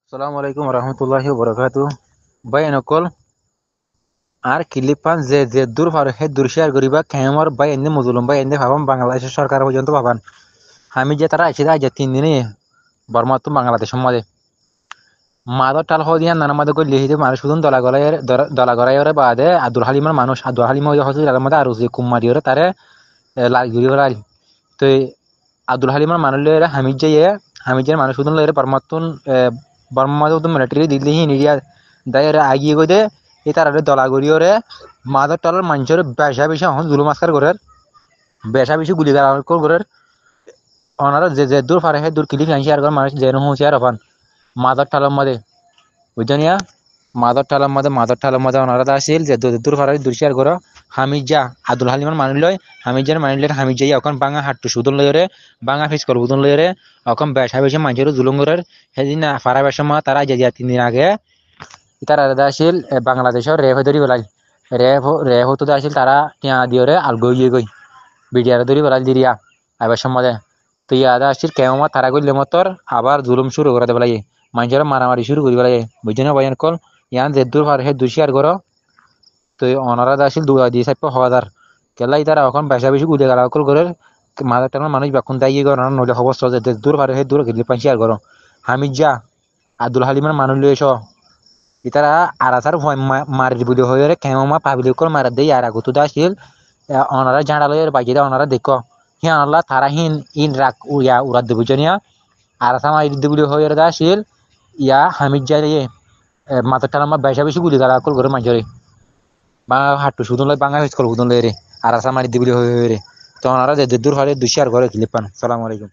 Assalamualaikum warahmatullahi wabarakatuh. Bay nokol আর কিলিপান যে দূর পারে হে দূর শেয়ার করিবা কেমর বাই এনে মজলুম বাই এনে ভাবাম বাংলাদেশের সরকার পর্যন্ত ভাবান আমি যে তারা আইছে আজ 3 দিনে বর্মা তো বাংলাদেশের মধ্যে মাদর টাল হদিয়া নানা মাদে কই লিহিতে মানুষ শুধু দলা গড়াই ওরে বাদে আব্দুল হালিম হইয়া হচ্ছে তার মধ্যে আর যে কুমারি ওরে তারে লাল গিরি লাল তো আব্দুল হালিমের মানুষ লইরে হামিজের মানুষ শুধু লইরে বর্মাতুন বর্মা তো মিলিটারি দিল্লি নিরিয়া দায়ের আগিয়ে গই দে এই তার দলা গড়ি ওরে মাদর টালের মানুষের বেশা বেশি এখন জুলুম আসকার করে বেশা বেশি গুলি গালা করে ওনারা যে দূর পারে হে দূর কিলিপ আনছি আর মানুষ যেন হুঁশিয়ার হবান মাদর টালের মধ্যে বুঝছনিয়া মাদর টালের মধ্যে ওনারা আসিল যে দূর পারে দূর শেয়ার করো হামিজা আব্দুল হালিমের মানুষ লয় হামিজার মানুষ লয় হামিজাই এখন বাঙা হাট্টু সুদন লয়রে বাঙা ফিসকল বুদন লয়রে এখন বেশা বেশি মানুষের জুলুম করে সেদিন ফারা বেশা মা তারা যে 3 দিন আগে তারা আসিল বাংলাদেশের রেফ ধরি বেলাই রেফ হতো আসিল তারা টিয়া দিওরে আলগো ইয়ে গই বিডিআর ধরি বেলাই দিরিয়া আবার সম্মাদে তো ইয়াদা আসিল কেমন তারা গইলে মতর আবার জুলুম শুরু করে দেবেলাই মানুষের মারামারি শুরু করি বেলাই বুঝছো না বয়ান কল ইয়ান যে দূর পার হে দুশিয়ার করো তো অনারা আসিল 2,500 কেলাই তারা এখন বেশা বেশি গুলি গালা কল করে মাদার টানার মানুষ বাকুন দাইয়ে গো নইলে অবস্থা যে দূর পার হে দূর গিলি পাঁচিয়ার করো হামিজা আব্দুল হালিমের মানুষ লই এসো ইতারা আরাসার ভয় মারি বুলি হয়ে কেমা পাবলিক কর মারা দেই আর আগত আসিল অনারা ঝাড়ালয়ের বাকি অনারা দেখো হিয়া আল্লাহ তারা ইন রাখ উয়া উড়া দেব জনিয়া আরাসা মারি বুলি হয়ে আসিল ইয়া হামিদ যাই মাথার টানা বেশা বেশি গুলি গালা কল করে মাঝরে বাঙা হাট্টু সুদন লয় বাঙা ফেস কল সুদন লয় রে আরাসা মারি বুলি হয়ে রে তো ওনারা যে দূর হলে দুশিয়ার ঘরে ক্লিপ পান। সালাম আলাইকুম।